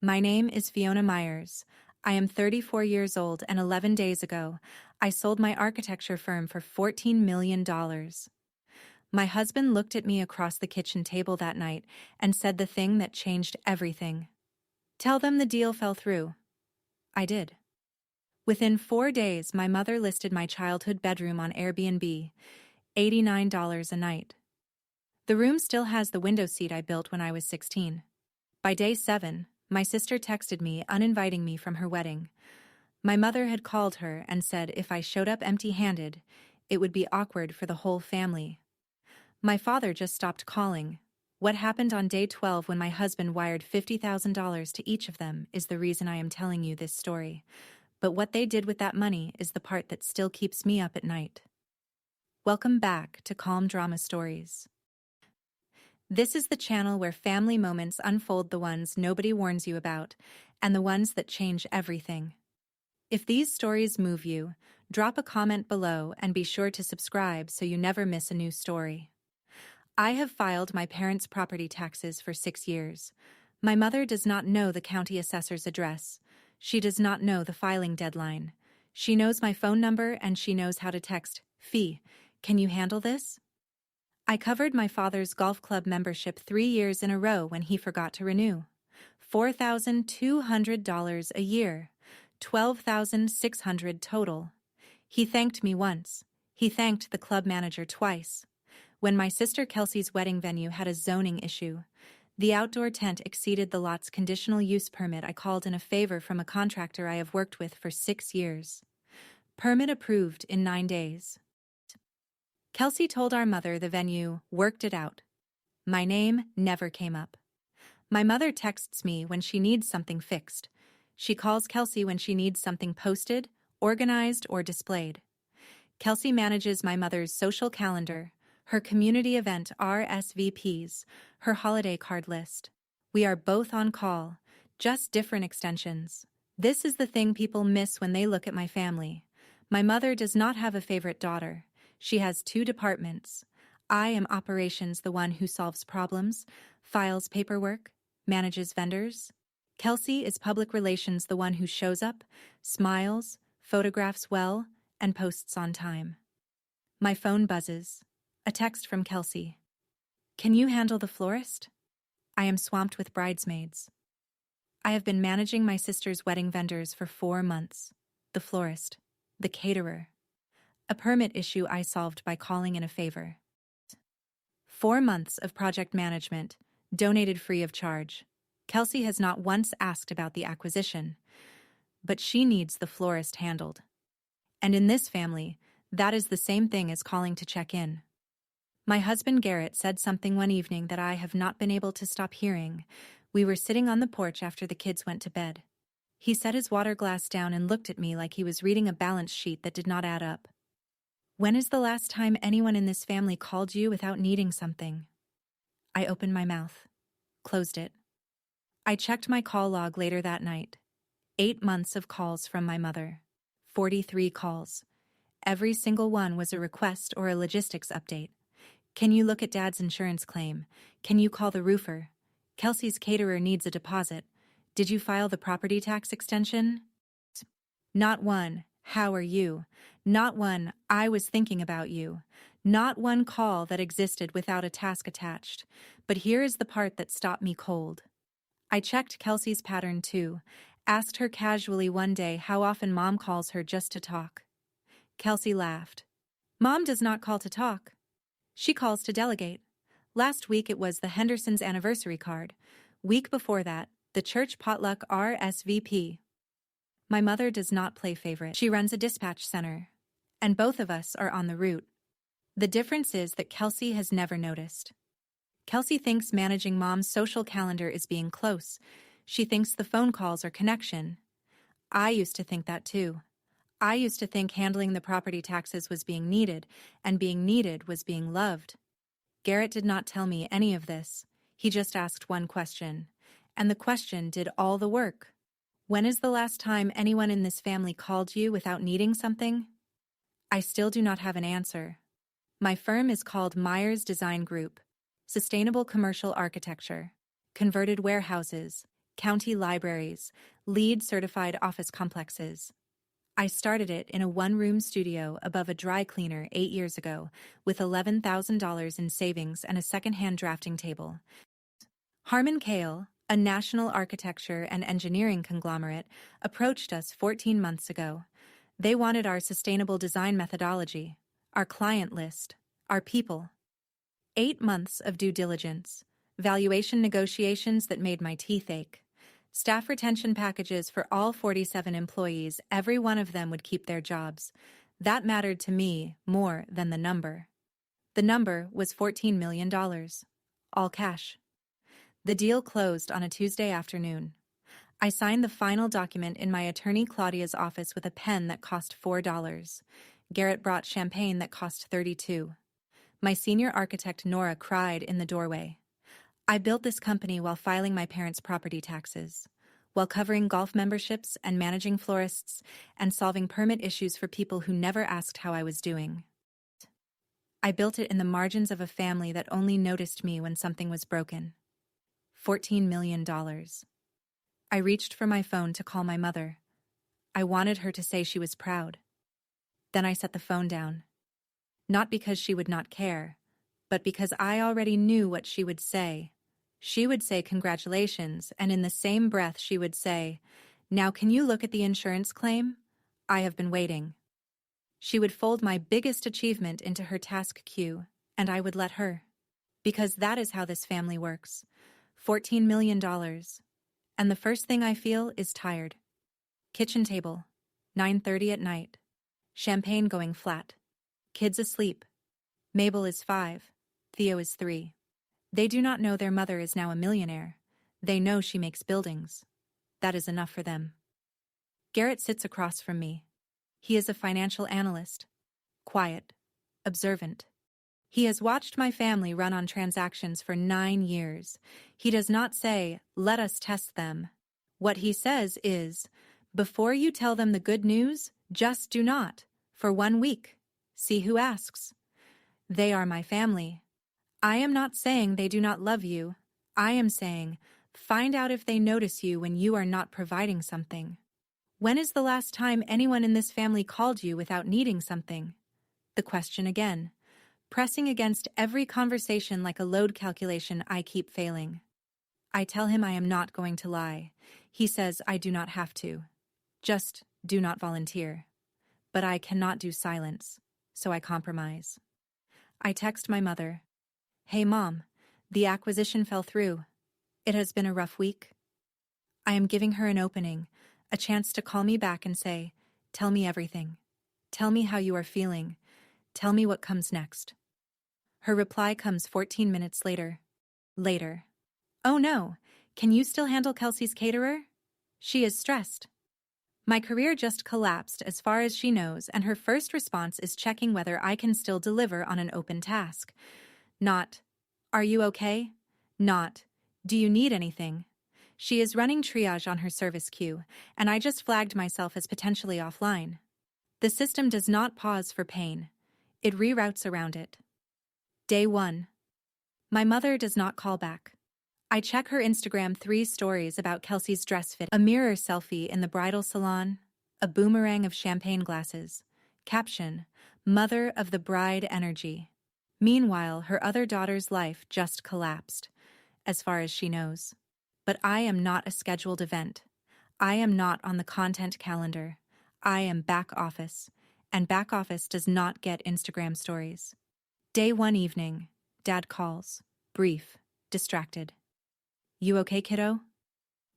My name is Fiona Myers. I am 34 years old, and 11 days ago, I sold my architecture firm for $14 million. My husband looked at me across the kitchen table that night and said the thing that changed everything. Tell them the deal fell through. I did. Within 4 days, my mother listed my childhood bedroom on Airbnb, $89 a night. The room still has the window seat I built when I was 16. By day 7, my sister texted me uninviting me from her wedding. My mother had called her and said if I showed up empty-handed, it would be awkward for the whole family. My father just stopped calling. What happened on day 12 when my husband wired $50,000 to each of them is the reason I am telling you this story. But what they did with that money is the part that still keeps me up at night. Welcome back to Calm Drama Stories. This is the channel where family moments unfold, the ones nobody warns you about, and the ones that change everything. If these stories move you, drop a comment below and be sure to subscribe so you never miss a new story. I have filed my parents' property taxes for 6 years. My mother does not know the county assessor's address. She does not know the filing deadline. She knows my phone number and she knows how to text, "Fee, can you handle this?" I covered my father's golf club membership 3 years in a row when he forgot to renew. $4,200 a year, $12,600 total. He thanked me once. He thanked the club manager twice. When my sister Kelsey's wedding venue had a zoning issue, the outdoor tent exceeded the lot's conditional use permit, I called in a favor from a contractor I have worked with for 6 years. Permit approved in 9 days. Kelsey told our mother the venue worked it out. My name never came up. My mother texts me when she needs something fixed. She calls Kelsey when she needs something posted, organized, or displayed. Kelsey manages my mother's social calendar, her community event RSVPs, her holiday card list. We are both on call, just different extensions. This is the thing people miss when they look at my family. My mother does not have a favorite daughter. She has 2 departments. I am operations, the one who solves problems, files paperwork, manages vendors. Kelsey is public relations, the one who shows up, smiles, photographs well, and posts on time. My phone buzzes. A text from Kelsey. Can you handle the florist? I am swamped with bridesmaids. I have been managing my sister's wedding vendors for 4 months. The florist. The caterer. A permit issue I solved by calling in a favor. 4 months of project management, donated free of charge. Kelsey has not once asked about the acquisition, but she needs the florist handled. And in this family, that is the same thing as calling to check in. My husband Garrett said something one evening that I have not been able to stop hearing. We were sitting on the porch after the kids went to bed. He set his water glass down and looked at me like he was reading a balance sheet that did not add up. When is the last time anyone in this family called you without needing something? I opened my mouth, closed it. I checked my call log later that night. 8 months of calls from my mother. 43 calls. Every single one was a request or a logistics update. Can you look at Dad's insurance claim? Can you call the roofer? Kelsey's caterer needs a deposit. Did you file the property tax extension? Not one. How are you? Not one, I was thinking about you. Not one call that existed without a task attached. But here is the part that stopped me cold. I checked Kelsey's pattern too, asked her casually one day how often Mom calls her just to talk. Kelsey laughed. Mom does not call to talk. She calls to delegate. Last week it was the Henderson's anniversary card. Week before that, the church potluck RSVP. My mother does not play favorite. She runs a dispatch center. And both of us are on the route. The difference is that Kelsey has never noticed. Kelsey thinks managing Mom's social calendar is being close. She thinks the phone calls are connection. I used to think that too. I used to think handling the property taxes was being needed, and being needed was being loved. Garrett did not tell me any of this. He just asked one question. And the question did all the work. When is the last time anyone in this family called you without needing something? I still do not have an answer. My firm is called Myers Design Group. Sustainable commercial architecture. Converted warehouses. county libraries, LEED-certified office complexes. I started it in a one-room studio above a dry cleaner 8 years ago, with $11,000 in savings and a second-hand drafting table. Harman Kale, a national architecture and engineering conglomerate, approached us 14 months ago. They wanted our sustainable design methodology, our client list, our people. 8 months of due diligence, valuation negotiations that made my teeth ache, staff retention packages for all 47 employees. Every one of them would keep their jobs. That mattered to me more than the number. The number was $14 million, all cash. The deal closed on a Tuesday afternoon. I signed the final document in my attorney Claudia's office with a pen that cost $4. Garrett brought champagne that cost $32. My senior architect Nora cried in the doorway. I built this company while filing my parents' property taxes, while covering golf memberships and managing florists and solving permit issues for people who never asked how I was doing. I built it in the margins of a family that only noticed me when something was broken. $14 million. I reached for my phone to call my mother. I wanted her to say she was proud. Then I set the phone down. Not because she would not care, but because I already knew what she would say. She would say congratulations, and in the same breath she would say, "Now can you look at the insurance claim? I have been waiting." She would fold my biggest achievement into her task queue, and I would let her. Because that is how this family works. $14 million. And the first thing I feel is tired. Kitchen table, 9:30 at night. Champagne going flat. Kids asleep. Mabel is 5. Theo is 3. They do not know their mother is now a millionaire. They know she makes buildings. That is enough for them. Garrett sits across from me. He is a financial analyst. Quiet. Observant. He has watched my family run on transactions for 9 years. He does not say, "Let us test them." What he says is, "Before you tell them the good news, just do not, for 1 week. See who asks." They are my family. I am not saying they do not love you. I am saying, find out if they notice you when you are not providing something. When is the last time anyone in this family called you without needing something? The question again. Pressing against every conversation like a load calculation, I keep failing. I tell him I am not going to lie. He says I do not have to. Just do not volunteer. But I cannot do silence, so I compromise. I text my mother. "Hey Mom, the acquisition fell through. It has been a rough week." I am giving her an opening, a chance to call me back and say, "Tell me everything. Tell me how you are feeling. Tell me what comes next." Her reply comes 14 minutes later. "Oh no, can you still handle Kelsey's caterer? She is stressed." My career just collapsed as far as she knows, and her first response is checking whether I can still deliver on an open task. Not, "Are you okay?" Not, "Do you need anything?" She is running triage on her service queue, and I just flagged myself as potentially offline. The system does not pause for pain. It reroutes around it. Day 1. My mother does not call back. I check her Instagram 3 stories about Kelsey's dress fit, a mirror selfie in the bridal salon, a boomerang of champagne glasses. Caption, "Mother of the bride energy." Meanwhile, her other daughter's life just collapsed, as far as she knows. But I am not a scheduled event. I am not on the content calendar. I am back office, and back office does not get Instagram stories. Day 1 evening, Dad calls, brief, distracted. "You okay, kiddo?"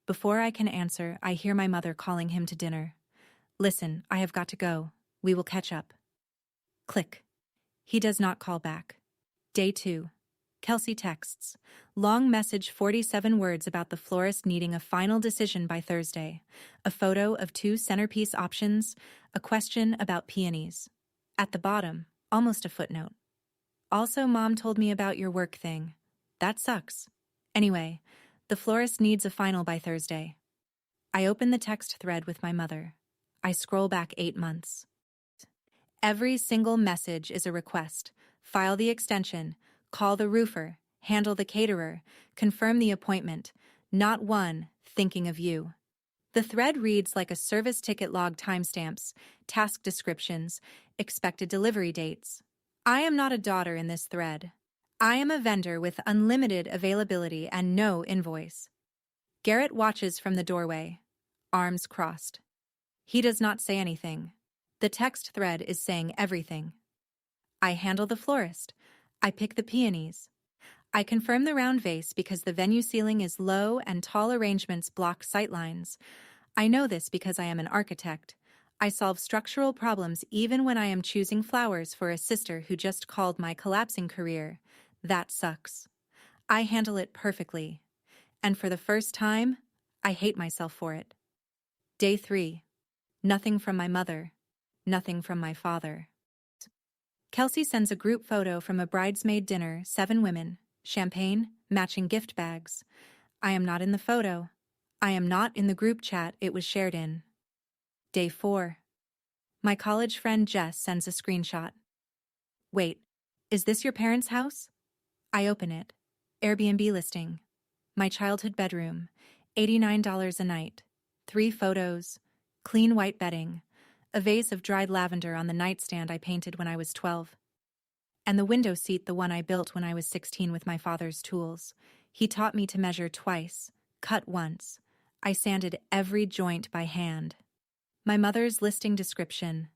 Before I can answer, I hear my mother calling him to dinner. "Listen, I have got to go. We will catch up." Click. He does not call back. Day 2. Kelsey texts. Long message, 47 words about the florist needing a final decision by Thursday. A photo of 2 centerpiece options. A question about peonies. At the bottom, almost a footnote. "Also, Mom told me about your work thing. That sucks. Anyway, the florist needs a final by Thursday." I open the text thread with my mother. I scroll back 8 months. Every single message is a request. File the extension, call the roofer, handle the caterer, confirm the appointment. Not one, thinking of you. The thread reads like a service ticket log: timestamps, task descriptions, expected delivery dates. I am not a daughter in this thread. I am a vendor with unlimited availability and no invoice. Garrett watches from the doorway, arms crossed. He does not say anything. The text thread is saying everything. I handle the florist. I pick the peonies. I confirm the round vase because the venue ceiling is low and tall arrangements block sightlines. I know this because I am an architect. I solve structural problems even when I am choosing flowers for a sister who just called my collapsing career. That sucks. I handle it perfectly. And for the first time, I hate myself for it. Day 3. Nothing from my mother. Nothing from my father. Kelsey sends a group photo from a bridesmaid dinner, 7 women, champagne, matching gift bags. I am not in the photo. I am not in the group chat it was shared in. Day 4. My college friend Jess sends a screenshot. Wait, is this your parents' house? I open it. Airbnb listing. My childhood bedroom, $89 a night. 3 photos, clean white bedding, a vase of dried lavender on the nightstand I painted when I was 12. And the window seat, the one I built when I was 16 with my father's tools. He taught me to measure twice, cut once. I sanded every joint by hand. My mother's listing description.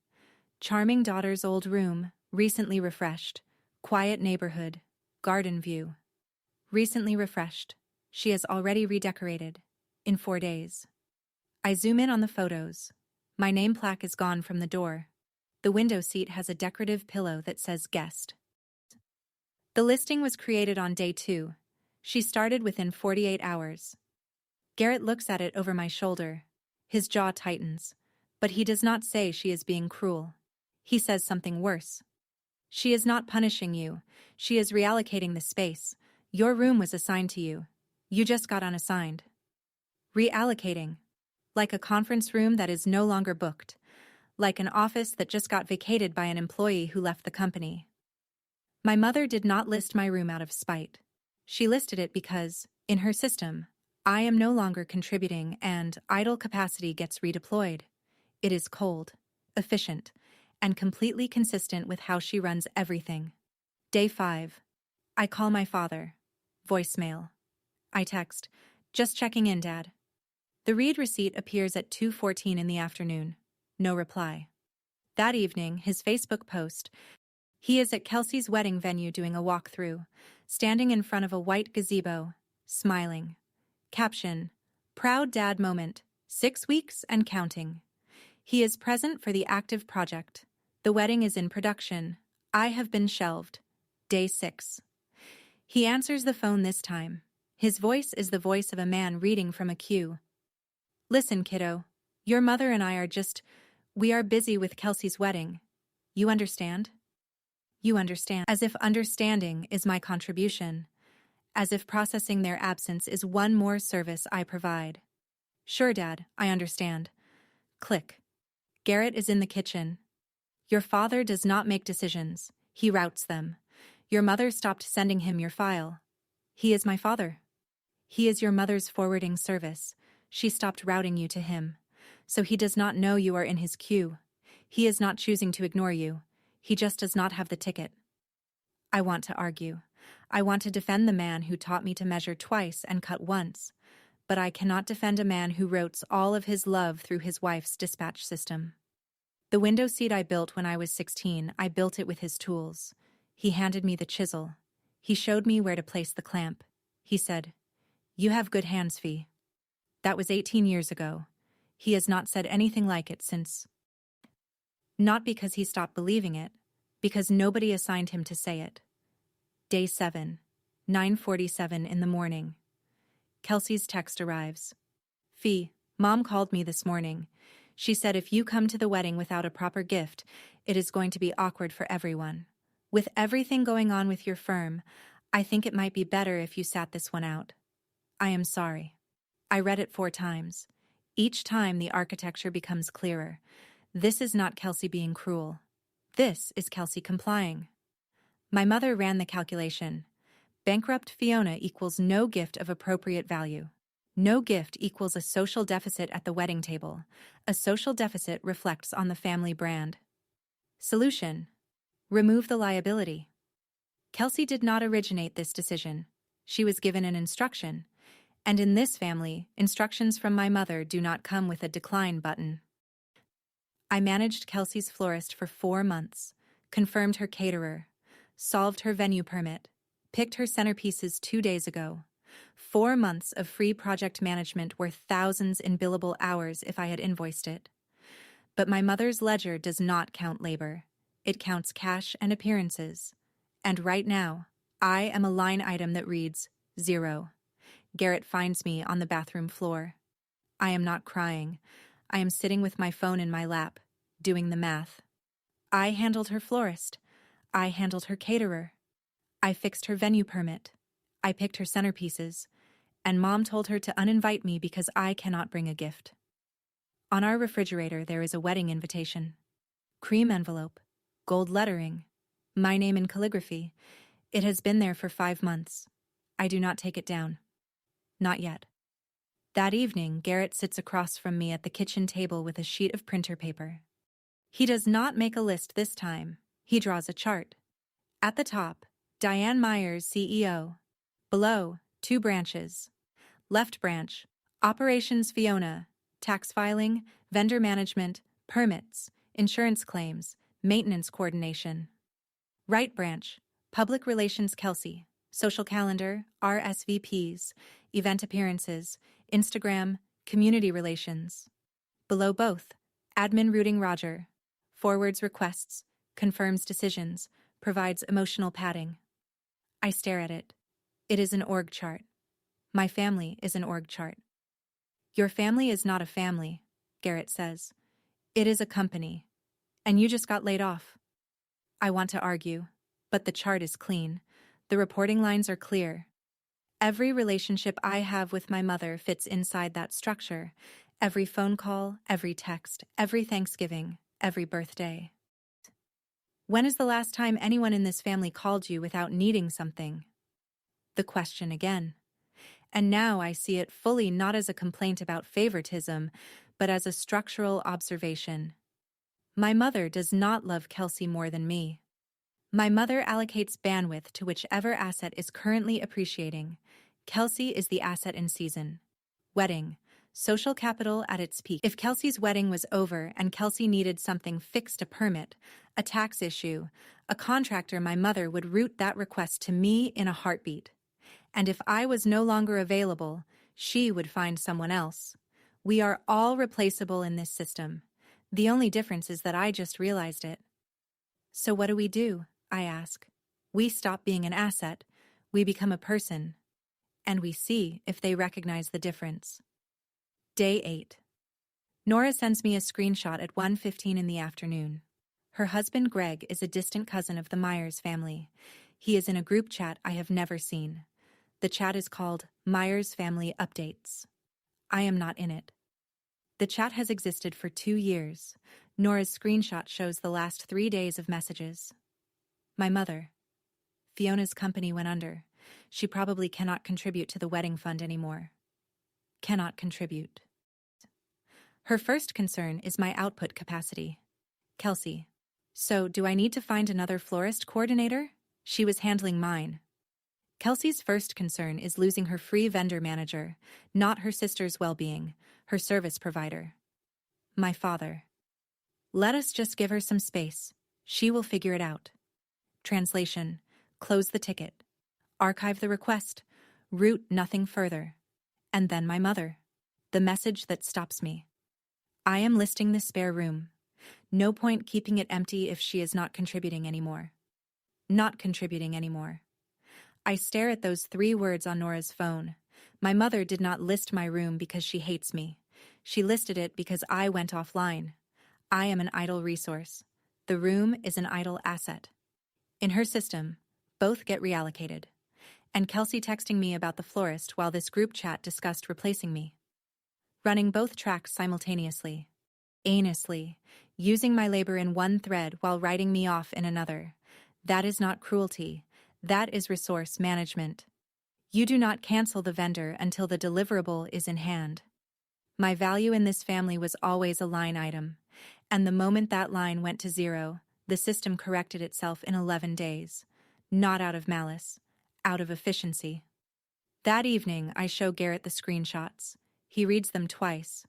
Charming daughter's old room, recently refreshed. Quiet neighborhood, garden view. Recently refreshed. She has already redecorated. In 4 days. I zoom in on the photos. My name plaque is gone from the door. The window seat has a decorative pillow that says guest. The listing was created on day 2. She started within 48 hours. Garrett looks at it over my shoulder. His jaw tightens. But he does not say she is being cruel. He says something worse. She is not punishing you. She is reallocating the space. Your room was assigned to you. You just got unassigned. Reallocating. Like a conference room that is no longer booked. Like an office that just got vacated by an employee who left the company. My mother did not list my room out of spite. She listed it because, in her system, I am no longer contributing and idle capacity gets redeployed. It is cold, efficient, and completely consistent with how she runs everything. Day 5. I call my father. Voicemail. I text, just checking in, Dad. The read receipt appears at 2:14 in the afternoon. No reply. That evening, his Facebook post. He is at Kelsey's wedding venue doing a walkthrough, standing in front of a white gazebo, smiling. Caption, proud dad moment, 6 weeks and counting. He is present for the active project. The wedding is in production. I have been shelved. Day 6. He answers the phone this time. His voice is the voice of a man reading from a queue. Listen, kiddo. Your mother and I we are busy with Kelsey's wedding. You understand? You understand. As if understanding is my contribution. As if processing their absence is one more service I provide. Sure, Dad, I understand. Click. Garrett is in the kitchen. Your father does not make decisions. He routes them. Your mother stopped sending him your file. He is my father. He is your mother's forwarding service. She stopped routing you to him. So he does not know you are in his queue. He is not choosing to ignore you. He just does not have the ticket. I want to argue. I want to defend the man who taught me to measure twice and cut once. But I cannot defend a man who routes all of his love through his wife's dispatch system. The window seat I built when I was 16, I built it with his tools. He handed me the chisel. He showed me where to place the clamp. He said, "You have good hands, Fee." That was 18 years ago. He has not said anything like it since. Not because he stopped believing it, because nobody assigned him to say it. Day 7, 9:47 in the morning. Kelsey's text arrives. Fee, Mom called me this morning. She said if you come to the wedding without a proper gift, it is going to be awkward for everyone. With everything going on with your firm, I think it might be better if you sat this one out. I am sorry. I read it 4 times. Each time the architecture becomes clearer. This is not Kelsey being cruel. This is Kelsey complying. My mother ran the calculation. Bankrupt Fiona equals no gift of appropriate value. No gift equals a social deficit at the wedding table. A social deficit reflects on the family brand. Solution: remove the liability. Kelsey did not originate this decision. She was given an instruction, and in this family, instructions from my mother do not come with a decline button. I managed Kelsey's florist for 4 months, confirmed her caterer, solved her venue permit, picked her centerpieces 2 days ago. 4 months of free project management worth thousands in billable hours if I had invoiced it. But my mother's ledger does not count labor. It counts cash and appearances. And right now, I am a line item that reads 0. Garrett finds me on the bathroom floor. I am not crying. I am sitting with my phone in my lap, doing the math. I handled her florist. I handled her caterer. I fixed her venue permit. I picked her centerpieces. And Mom told her to uninvite me because I cannot bring a gift. On our refrigerator there is a wedding invitation. Cream envelope, gold lettering, my name in calligraphy. It has been there for 5 months. I do not take it down. Not yet. That evening, Garrett sits across from me at the kitchen table with a sheet of printer paper. He does not make a list this time. He draws a chart. At the top, Diane Myers, CEO. Below, 2 branches. Left branch, Operations Fiona, tax filing, vendor management, permits, insurance claims, maintenance coordination. Right branch, Public Relations Kelsey, social calendar, RSVPs, event appearances, Instagram, community relations. Below both, admin routing Roger, forwards requests, confirms decisions, provides emotional padding. I stare at it. It is an org chart. My family is an org chart. Your family is not a family, Garrett says. It is a company. And you just got laid off. I want to argue, but the chart is clean. The reporting lines are clear. Every relationship I have with my mother fits inside that structure. Every phone call, every text, every Thanksgiving, every birthday. When is the last time anyone in this family called you without needing something? The question again. And now I see it fully not as a complaint about favoritism, but as a structural observation. My mother does not love Kelsey more than me. My mother allocates bandwidth to whichever asset is currently appreciating. Kelsey is the asset in season. Wedding, social capital at its peak. If Kelsey's wedding was over and Kelsey needed something fixed, a permit, a tax issue, a contractor, my mother would route that request to me in a heartbeat. And if I was no longer available, she would find someone else. We are all replaceable in this system. The only difference is that I just realized it. So what do? I ask. We stop being an asset. We become a person. And we see if they recognize the difference. Day 8. Nora sends me a screenshot at 1:15 in the afternoon. Her husband Greg is a distant cousin of the Myers family. He is in a group chat I have never seen. The chat is called Myers Family Updates. I am not in it. The chat has existed for 2 years. Nora's screenshot shows the last 3 days of messages. My mother. Fiona's company went under. She probably cannot contribute to the wedding fund anymore. Cannot contribute. Her first concern is my output capacity. Kelsey. So, do I need to find another florist coordinator? She was handling mine. Kelsey's first concern is losing her free vendor manager, not her sister's well-being, her service provider. My father. Let us just give her some space. She will figure it out. Translation. Close the ticket. Archive the request. Route nothing further. And then my mother. The message that stops me. I am listing the spare room. No point keeping it empty if she is not contributing anymore. Not contributing anymore. I stare at those 3 words on Nora's phone. My mother did not list my room because she hates me. She listed it because I went offline. I am an idle resource. The room is an idle asset. In her system, both get reallocated. And Kelsey texting me about the florist while this group chat discussed replacing me. Running both tracks simultaneously. Aimlessly, using my labor in one thread while writing me off in another. That is not cruelty. That is resource management. You do not cancel the vendor until the deliverable is in hand. My value in this family was always a line item, and the moment that line went to zero, the system corrected itself in 11 days. Not out of malice, out of efficiency. That evening, I show Garrett the screenshots. He reads them twice.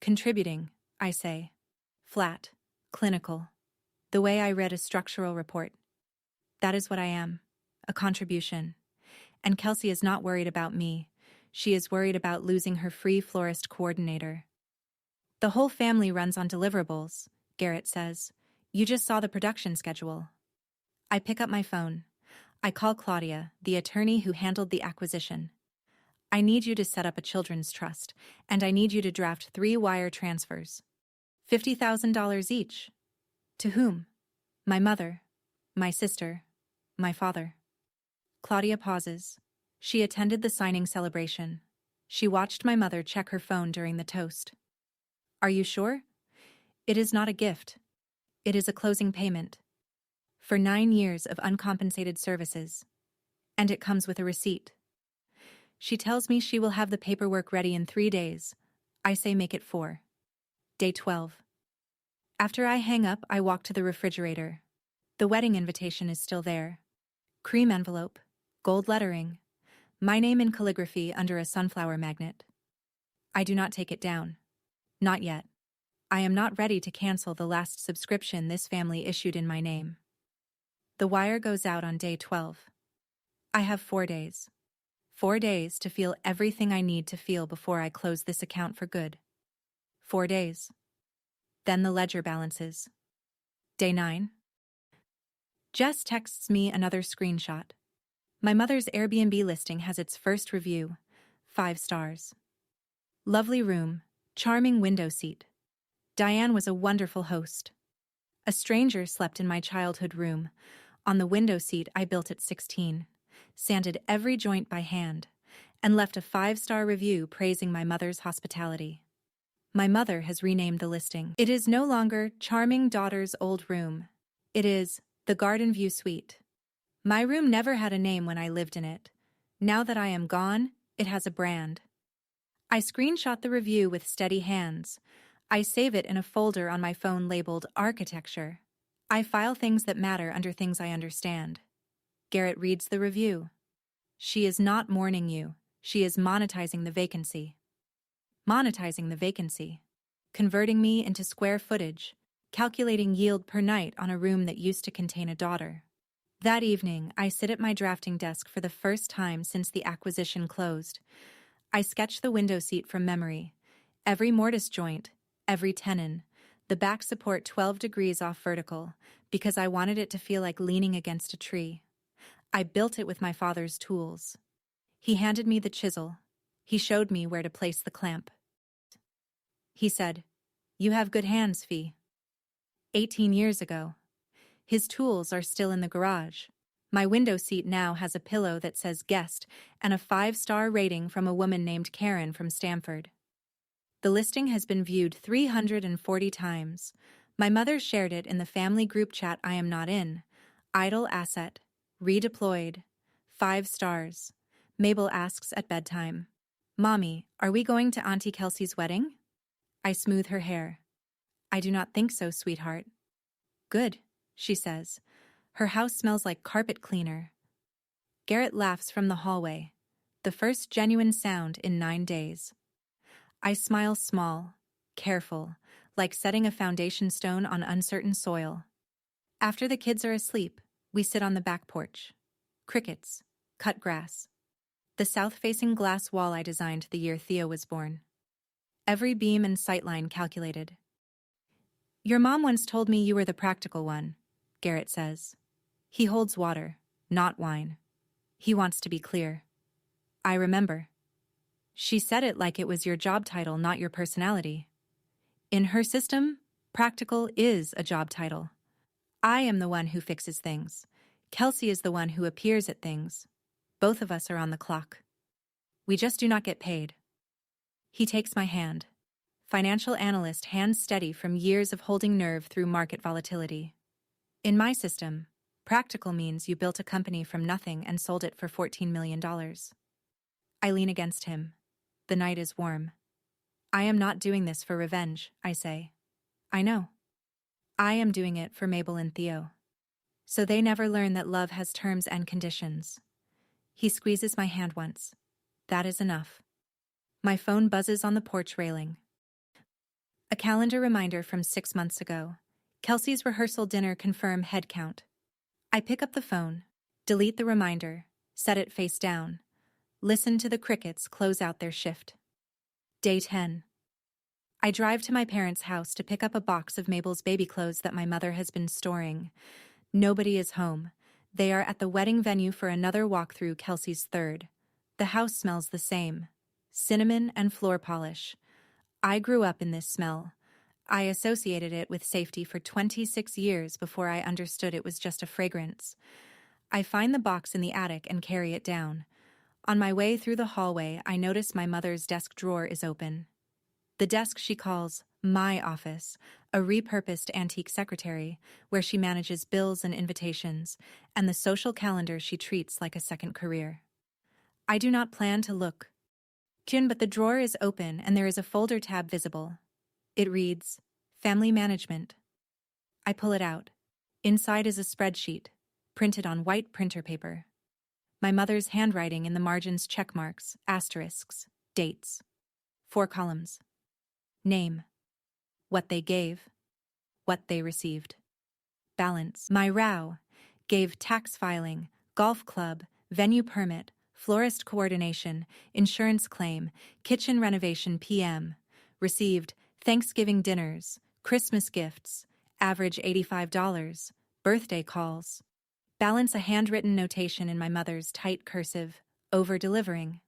Contributing, I say. Flat, clinical. The way I read a structural report. That is what I am. A contribution. And Kelsey is not worried about me. She is worried about losing her free florist coordinator. The whole family runs on deliverables, Garrett says. You just saw the production schedule. I pick up my phone. I call Claudia, the attorney who handled the acquisition. I need you to set up a children's trust, and I need you to draft 3 wire transfers. $50,000 each. To whom? My mother, my sister, my father. Claudia pauses. She attended the signing celebration. She watched my mother check her phone during the toast. Are you sure? It is not a gift. It is a closing payment. For 9 years of uncompensated services. And it comes with a receipt. She tells me she will have the paperwork ready in 3 days. I say make it 4. Day 12. After I hang up, I walk to the refrigerator. The wedding invitation is still there. Cream envelope, gold lettering, my name in calligraphy under a sunflower magnet. I do not take it down. Not yet. I am not ready to cancel the last subscription this family issued in my name. The wire goes out on day 12. I have 4 days. 4 days to feel everything I need to feel before I close this account for good. 4 days. Then the ledger balances. Day 9. Jess texts me another screenshot. My mother's Airbnb listing has its first review. 5 stars. Lovely room, charming window seat. Diane was a wonderful host. A stranger slept in my childhood room. On the window seat I built at 16, sanded every joint by hand, and left a 5-star review praising my mother's hospitality. My mother has renamed the listing. It is no longer charming daughter's old room. It is the Garden View Suite. My room never had a name when I lived in it. Now that I am gone, it has a brand. I screenshot the review with steady hands. I save it in a folder on my phone labeled Architecture. I file things that matter under things I understand. Garrett reads the review. She is not mourning you. She is monetizing the vacancy. Monetizing the vacancy. Converting me into square footage. Calculating yield per night on a room that used to contain a daughter. That evening, I sit at my drafting desk for the first time since the acquisition closed. I sketch the window seat from memory. Every mortise joint, every tenon, the back support 12 degrees off vertical, because I wanted it to feel like leaning against a tree. I built it with my father's tools. He handed me the chisel. He showed me where to place the clamp. He said, "You have good hands, Fee." 18 years ago. His tools are still in the garage. My window seat now has a pillow that says guest and a 5-star rating from a woman named Karen from Stamford. The listing has been viewed 340 times. My mother shared it in the family group chat I am not in. Idle asset. Redeployed. 5 stars. Mabel asks at bedtime, "Mommy, are we going to Auntie Kelsey's wedding?" I smooth her hair. "I do not think so, sweetheart." "Good," she says. Her house smells like carpet cleaner. Garrett laughs from the hallway. The first genuine sound in 9 days. I smile small, careful, like setting a foundation stone on uncertain soil. After the kids are asleep, we sit on the back porch. Crickets, cut grass. The south-facing glass wall I designed the year Theo was born. Every beam and sightline calculated. "Your mom once told me you were the practical one," Garrett says. He holds water, not wine. He wants to be clear. I remember. She said it like it was your job title, not your personality. In her system, practical is a job title. I am the one who fixes things. Kelsey is the one who appears at things. Both of us are on the clock. We just do not get paid. He takes my hand. Financial analyst, hands steady from years of holding nerve through market volatility. In my system, practical means you built a company from nothing and sold it for $14 million. I lean against him. The night is warm. I am not doing this for revenge, I say. I know. I am doing it for Mabel and Theo. So they never learn that love has terms and conditions. He squeezes my hand once. That is enough. My phone buzzes on the porch railing. A calendar reminder from 6 months ago. Kelsey's rehearsal dinner confirm head count. I pick up the phone, delete the reminder, set it face down, listen to the crickets close out their shift. Day 10. I drive to my parents' house to pick up a box of Mabel's baby clothes that my mother has been storing. Nobody is home. They are at the wedding venue for another walk through Kelsey's third. The house smells the same. Cinnamon and floor polish. I grew up in this smell. I associated it with safety for 26 years before I understood it was just a fragrance. I find the box in the attic and carry it down. On my way through the hallway, I notice my mother's desk drawer is open. The desk she calls my office, a repurposed antique secretary where she manages bills and invitations, and the social calendar she treats like a second career. I do not plan to look. But the drawer is open and there is a folder tab visible. It reads, Family Management. I pull it out. Inside is a spreadsheet, printed on white printer paper. My mother's handwriting in the margins check marks, asterisks, dates. 4 columns. Name. What they gave. What they received. Balance. My row. Gave tax filing, golf club, venue permit, florist coordination, insurance claim, kitchen renovation PM. Received Thanksgiving dinners, Christmas gifts, average $85, birthday calls. Balance a handwritten notation in my mother's tight cursive, over-delivering.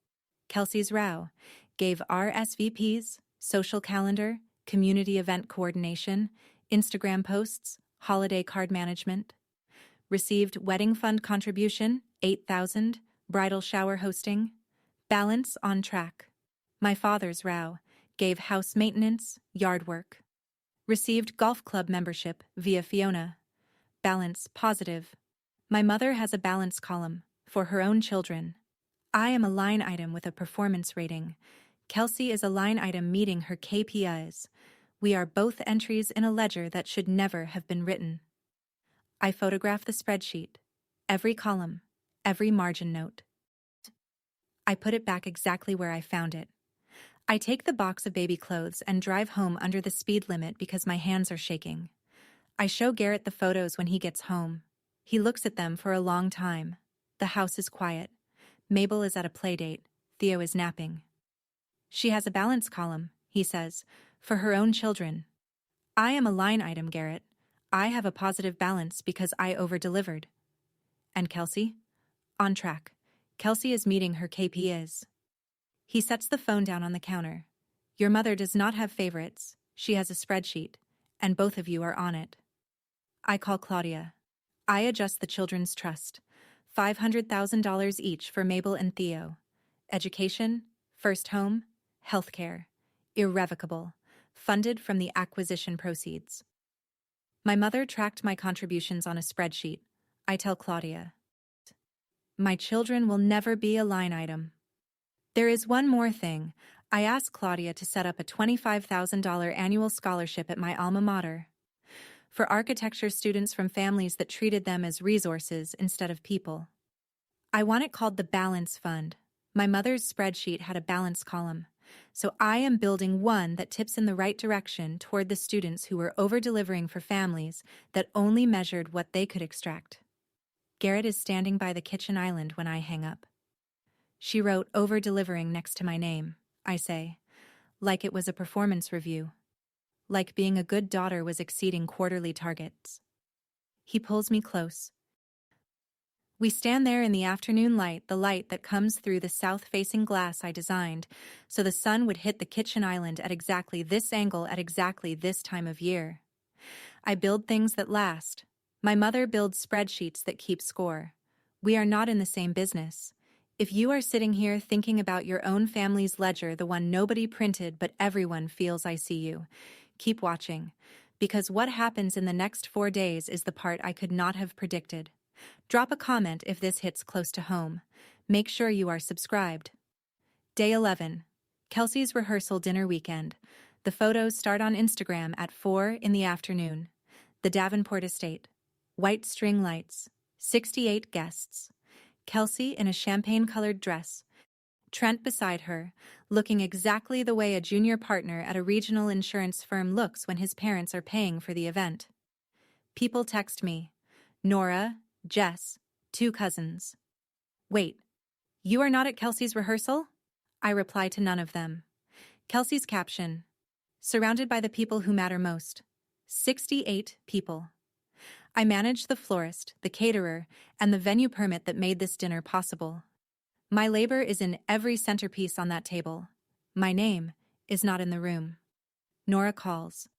Kelsey's row. Gave RSVPs, social calendar, community event coordination, Instagram posts, holiday card management. Received wedding fund contribution, $8,000, bridal shower hosting. Balance on track. My father's row. Gave house maintenance, yard work. Received golf club membership via Fiona. Balance positive. My mother has a balance column for her own children. I am a line item with a performance rating. Kelsey is a line item meeting her KPIs. We are both entries in a ledger that should never have been written. I photograph the spreadsheet, every column, every margin note. I put it back exactly where I found it. I take the box of baby clothes and drive home under the speed limit because my hands are shaking. I show Garrett the photos when he gets home. He looks at them for a long time. The house is quiet. Mabel is at a play date. Theo is napping. She has a balance column, he says, for her own children. I am a line item, Garrett. I have a positive balance because I over-delivered. And Kelsey? On track. Kelsey is meeting her KPIs. He sets the phone down on the counter. Your mother does not have favorites. She has a spreadsheet, and both of you are on it. I call Claudia. I adjust the children's trust. $500,000 each for Mabel and Theo. Education, first home, healthcare. Irrevocable. Funded from the acquisition proceeds. My mother tracked my contributions on a spreadsheet. I tell Claudia. My children will never be a line item. There is one more thing. I asked Claudia to set up a $25,000 annual scholarship at my alma mater for architecture students from families that treated them as resources instead of people. I want it called the Balance Fund. My mother's spreadsheet had a balance column, so I am building one that tips in the right direction toward the students who were over-delivering for families that only measured what they could extract. Garrett is standing by the kitchen island when I hang up. She wrote over-delivering next to my name, I say, like it was a performance review. Like being a good daughter was exceeding quarterly targets. He pulls me close. We stand there in the afternoon light, the light that comes through the south-facing glass I designed, so the sun would hit the kitchen island at exactly this angle at exactly this time of year. I build things that last. My mother builds spreadsheets that keep score. We are not in the same business. If you are sitting here thinking about your own family's ledger, the one nobody printed but everyone feels I see you, keep watching, because what happens in the next 4 days is the part I could not have predicted. Drop a comment if this hits close to home. Make sure you are subscribed. Day 11. Kelsey's rehearsal dinner weekend. The photos start on Instagram at 4 in the afternoon. The Davenport estate. White string lights. 68 guests. Kelsey in a champagne-colored dress. Trent beside her, looking exactly the way a junior partner at a regional insurance firm looks when his parents are paying for the event. People text me. Nora, Jess, 2 cousins. Wait, you are not at Kelsey's rehearsal? I reply to none of them. Kelsey's caption. Surrounded by the people who matter most. 68 people. I manage the florist, the caterer, and the venue permit that made this dinner possible. My labor is in every centerpiece on that table. My name is not in the room. Nora calls.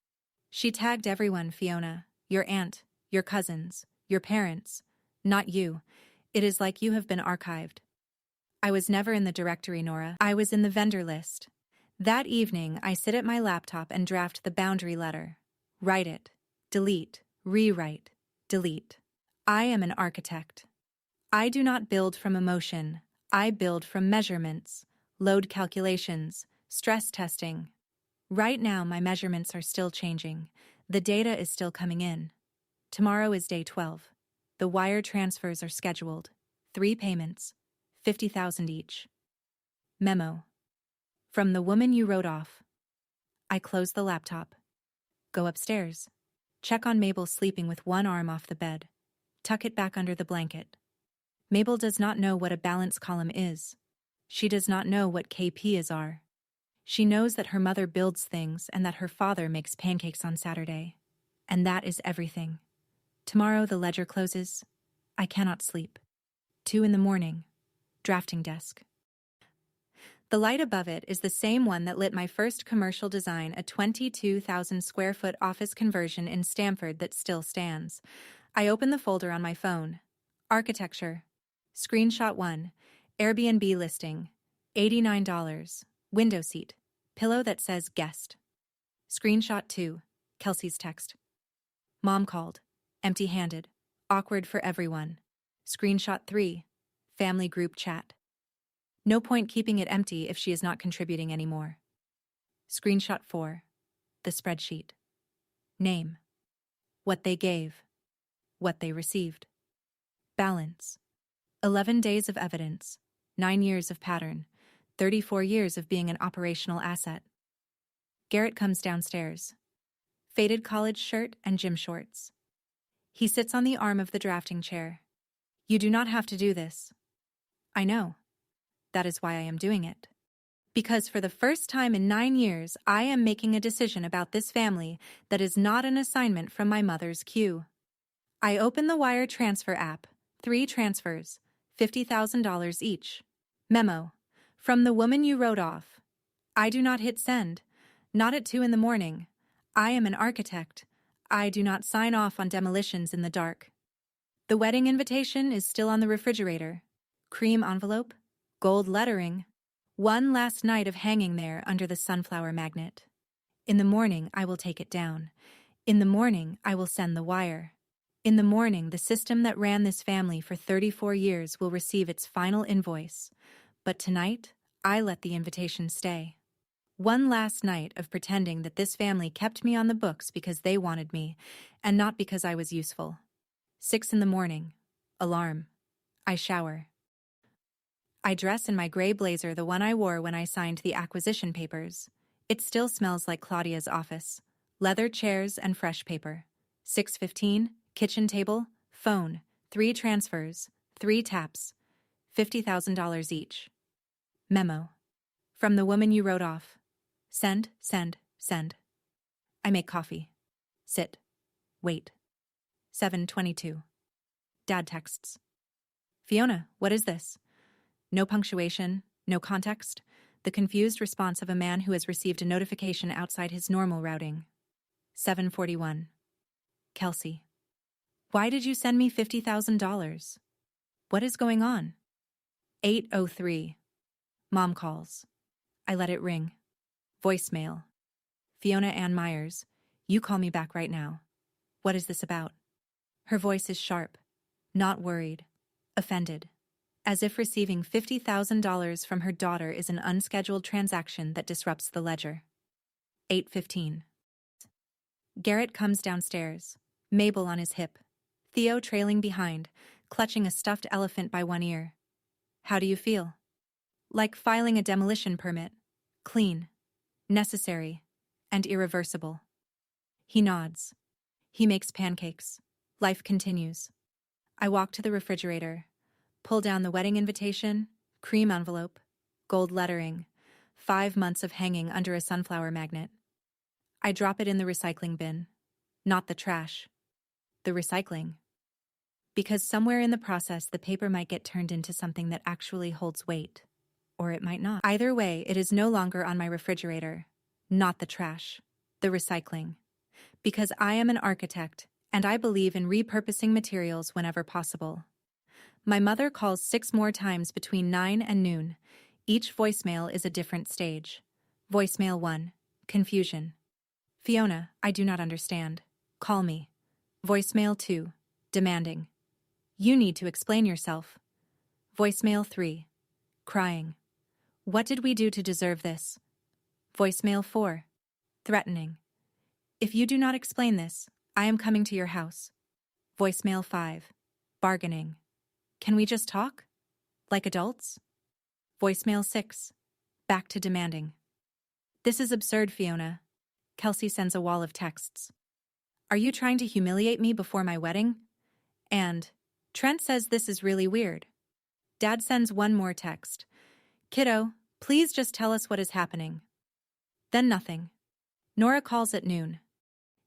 She tagged everyone, Fiona. Your aunt, your cousins, your parents. Not you. It is like you have been archived. I was never in the directory, Nora. I was in the vendor list. That evening, I sit at my laptop and draft the boundary letter. Write it. Delete. Rewrite. Delete. I am an architect. I do not build from emotion. I build from measurements, load calculations, stress testing. Right now, my measurements are still changing. The data is still coming in. Tomorrow is day 12. The wire transfers are scheduled. 3 payments, $50,000 each. Memo. From the woman you wrote off. I close the laptop. Go upstairs. Check on Mabel sleeping with one arm off the bed. Tuck it back under the blanket. Mabel does not know what a balance column is. She does not know what KPIs are. She knows that her mother builds things and that her father makes pancakes on Saturday. And that is everything. Tomorrow the ledger closes. I cannot sleep. 2 in the morning. Drafting desk. The light above it is the same one that lit my first commercial design, a 22,000 square foot office conversion in Stamford that still stands. I open the folder on my phone. Architecture. Screenshot 1. Airbnb listing. $89. Window seat. Pillow that says guest. Screenshot 2. Kelsey's text. Mom called. Empty-handed. Awkward for everyone. Screenshot 3. Family group chat. No point keeping it empty if she is not contributing anymore. Screenshot 4. The spreadsheet. Name. What they gave. What they received. Balance. 11 days of evidence. 9 years of pattern. 34 years of being an operational asset. Garrett comes downstairs. Faded college shirt and gym shorts. He sits on the arm of the drafting chair. You do not have to do this. I know. That is why I am doing it. Because for the first time in 9 years, I am making a decision about this family that is not an assignment from my mother's queue. I open the wire transfer app. 3 transfers, $50,000 each. Memo. From the woman you wrote off. I do not hit send. Not at 2 in the morning. I am an architect. I do not sign off on demolitions in the dark. The wedding invitation is still on the refrigerator. Cream envelope. Gold lettering. One last night of hanging there under the sunflower magnet. In the morning, I will take it down. In the morning, I will send the wire. In the morning, the system that ran this family for 34 years will receive its final invoice. But tonight, I let the invitation stay. One last night of pretending that this family kept me on the books because they wanted me, and not because I was useful. 6 in the morning. Alarm. I shower. I dress in my gray blazer, the one I wore when I signed the acquisition papers. It still smells like Claudia's office. Leather chairs and fresh paper. 6:15, kitchen table, phone, 3 transfers, 3 taps, $50,000 each. Memo. From the woman you wrote off. Send, send, send. I make coffee. Sit. Wait. 7:22. Dad texts. Fiona, what is this? No punctuation, no context. The confused response of a man who has received a notification outside his normal routing. 7:41. Kelsey. Why did you send me $50,000? What is going on? 8:03. Mom calls. I let it ring. Voicemail. Fiona Ann Myers, you call me back right now. What is this about? Her voice is sharp, not worried, offended. as if receiving $50,000 from her daughter is an unscheduled transaction that disrupts the ledger. 8:15. Garrett comes downstairs, Mabel on his hip, Theo trailing behind, clutching a stuffed elephant by one ear. How do you feel? Like filing a demolition permit. Clean, necessary, and irreversible. He nods. He makes pancakes. Life continues. I walk to the refrigerator, pull down the wedding invitation, cream envelope, gold lettering, 5 months of hanging under a sunflower magnet. I drop it in the recycling bin. Not the trash. The recycling. Because somewhere in the process the paper might get turned into something that actually holds weight. Or it might not. Either way, it is no longer on my refrigerator. Not the trash. The recycling. Because I am an architect, and I believe in repurposing materials whenever possible. My mother calls 6 more times between 9 and noon. Each voicemail is a different stage. Voicemail 1. Confusion. Fiona, I do not understand. Call me. Voicemail 2. Demanding. You need to explain yourself. Voicemail 3. Crying. What did we do to deserve this? Voicemail 4. Threatening. If you do not explain this, I am coming to your house. Voicemail 5. Bargaining. Can we just talk? Like adults? Voicemail 6. Back to demanding. This is absurd, Fiona. Kelsey sends a wall of texts. Are you trying to humiliate me before my wedding? And Trent says this is really weird. Dad sends one more text. Kiddo, please just tell us what is happening. Then nothing. Nora calls at noon.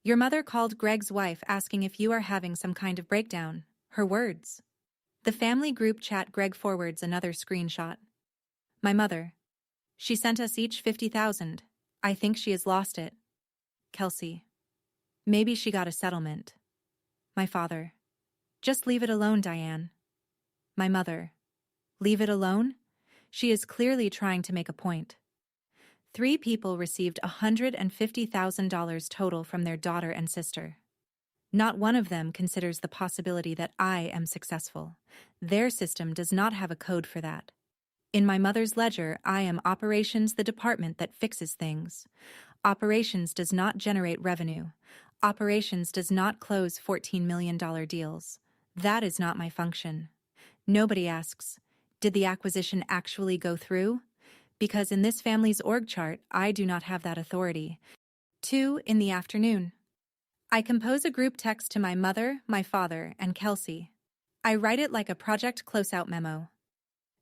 Your mother called Greg's wife asking if you are having some kind of breakdown. Her words. The family group chat. Greg forwards another screenshot. My mother. She sent us each 50,000. I think she has lost it. Kelsey. Maybe she got a settlement. My father. Just leave it alone, Diane. My mother. Leave it alone? She is clearly trying to make a point. 3 people received $150,000 total from their daughter and sister. Not one of them considers the possibility that I am successful. Their system does not have a code for that. In my mother's ledger, I am operations, the department that fixes things. Operations does not generate revenue. Operations does not close $14 million deals. That is not my function. Nobody asks, did the acquisition actually go through? Because in this family's org chart, I do not have that authority. 2 in the afternoon. I compose a group text to my mother, my father, and Kelsey. I write it like a project closeout memo.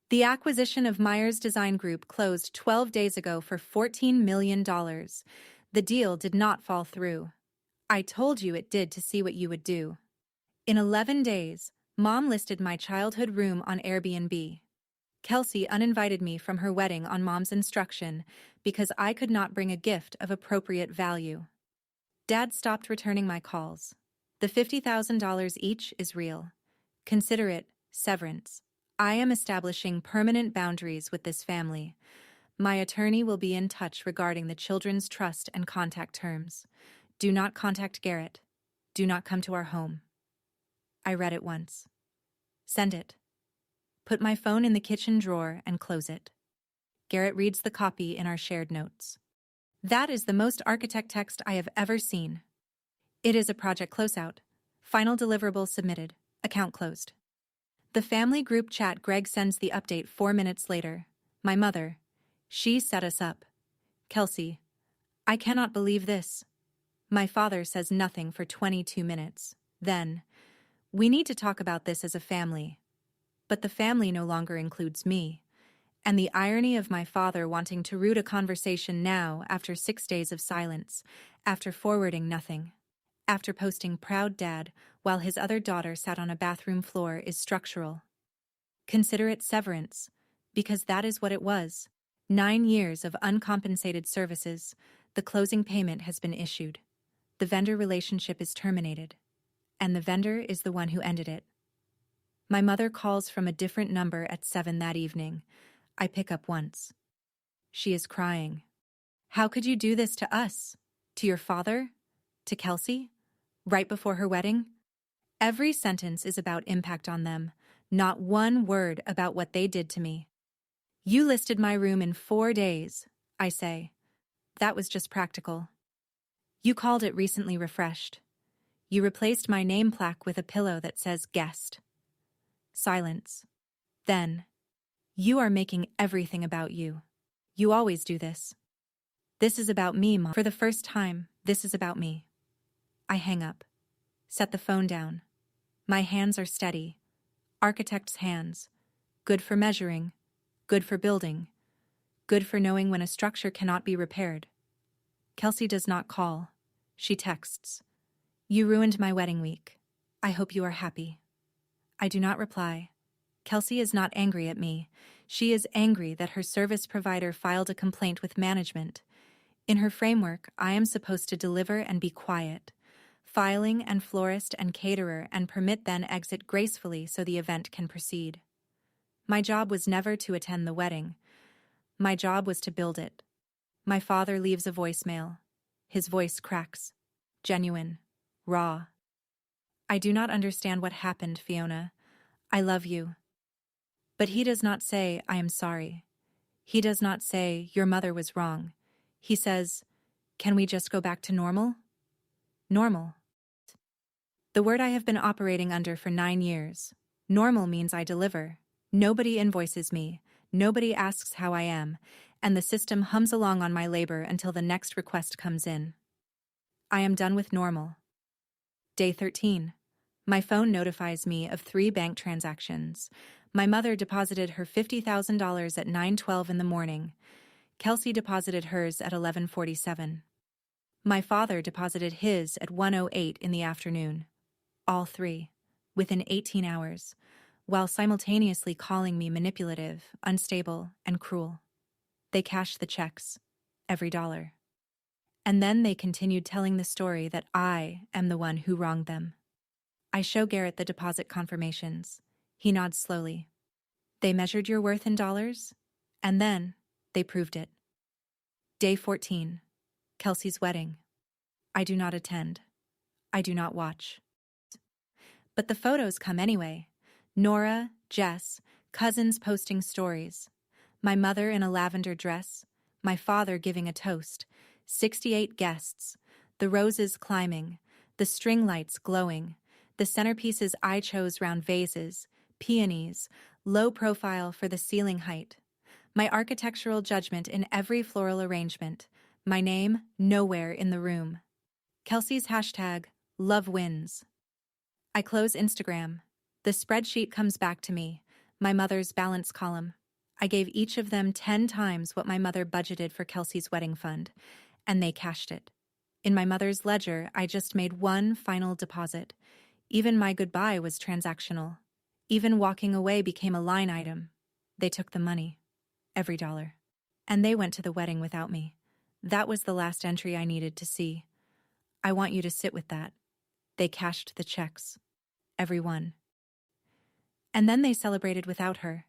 The acquisition of Myers Design Group closed 12 days ago for $14 million. The deal did not fall through. I told you it did to see what you would do. In 11 days, Mom listed my childhood room on Airbnb. Kelsey uninvited me from her wedding on Mom's instruction because I could not bring a gift of appropriate value. Dad stopped returning my calls. The $50,000 each is real. Consider it severance. I am establishing permanent boundaries with this family. My attorney will be in touch regarding the children's trust and contact terms. Do not contact Garrett. Do not come to our home. I read it once. Send it. Put my phone in the kitchen drawer and close it. Garrett reads the copy in our shared notes. That is the most architect text I have ever seen. It is a project closeout. Final deliverable submitted. Account closed. The family group chat. Greg sends the update 4 minutes later. My mother. She set us up. Kelsey. I cannot believe this. My father says nothing for 22 minutes. Then, we need to talk about this as a family. But the family no longer includes me. And the irony of my father wanting to root a conversation now after 6 days of silence, after forwarding nothing, after posting proud dad while his other daughter sat on a bathroom floor is structural. Consider it severance, because that is what it was. 9 years of uncompensated services. The closing payment has been issued. The vendor relationship is terminated. And the vendor is the one who ended it. My mother calls from a different number at 7 that evening. I pick up once. She is crying. How could you do this to us? To your father? To Kelsey? Right before her wedding? Every sentence is about impact on them, Not one word about what they did to me. You listed my room in 4 days, I say. That was just practical. You called it recently refreshed. You replaced my name plaque with a pillow that says guest. Silence. Then, you are making everything about you. You always do this. This is about me, Mom. For the first time, this is about me. I hang up. Set the phone down. My hands are steady. Architect's hands. Good for measuring. Good for building. Good for knowing when a structure cannot be repaired. Kelsey does not call. She texts. You ruined my wedding week. I hope you are happy. I do not reply. Kelsey is not angry at me. She is angry that her service provider filed a complaint with management. In her framework, I am supposed to deliver and be quiet. Filing and florist and caterer and permit then exit gracefully so the event can proceed. My job was never to attend the wedding. My job was to build it. My father leaves a voicemail. His voice cracks. Genuine. Raw. I do not understand what happened, Fiona. I love you. But he does not say, I am sorry. He does not say, your mother was wrong. He says, can we just go back to normal? Normal. The word I have been operating under for 9 years. Normal means I deliver. Nobody invoices me. Nobody asks how I am. And the system hums along on my labor until the next request comes in. I am done with normal. Day 13. My phone notifies me of 3 bank transactions. My mother deposited her $50,000 at 9:12 in the morning. Kelsey deposited hers at 11:47. My father deposited his at 1:08 in the afternoon. All 3, within 18 hours, while simultaneously calling me manipulative, unstable, and cruel. They cashed the checks, every dollar. And then they continued telling the story that I am the one who wronged them. I show Garrett the deposit confirmations. He nods slowly. They measured your worth in dollars, and then they proved it. Day 14. Kelsey's wedding. I do not attend. I do not watch. But the photos come anyway. Nora, Jess, cousins posting stories. My mother in a lavender dress. My father giving a toast. 68 guests. The roses climbing. The string lights glowing. The centerpieces I chose round vases. Peonies. Low profile for the ceiling height. My architectural judgment in every floral arrangement. My name nowhere in the room. Kelsey's hashtag, love wins. I close Instagram. The spreadsheet comes back to me, my mother's balance column. I gave each of them 10 times what my mother budgeted for Kelsey's wedding fund, and they cashed it. In my mother's ledger, I just made one final deposit. Even my goodbye was transactional. Even walking away became a line item. They took the money. Every dollar. And they went to the wedding without me. That was the last entry I needed to see. I want you to sit with that. They cashed the checks. Every one. And then they celebrated without her.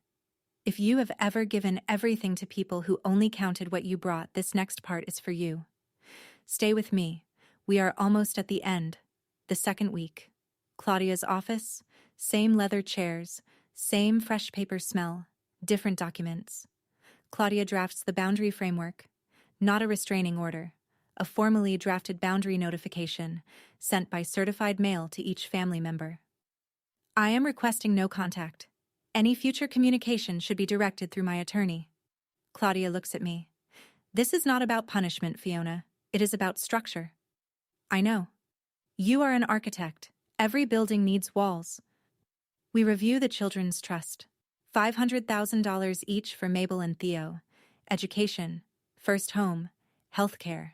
If you have ever given everything to people who only counted what you brought, this next part is for you. Stay with me. We are almost at the end. The second week. Claudia's office. Same leather chairs. Same fresh paper smell. Different documents. Claudia drafts the boundary framework. Not a restraining order. A formally drafted boundary notification sent by certified mail to each family member. I am requesting no contact. Any future communication should be directed through my attorney. Claudia looks at me. This is not about punishment, Fiona. It is about structure. I know. You are an architect. Every building needs walls. We review the children's trust. $500,000 each for Mabel and Theo. Education, first home, healthcare,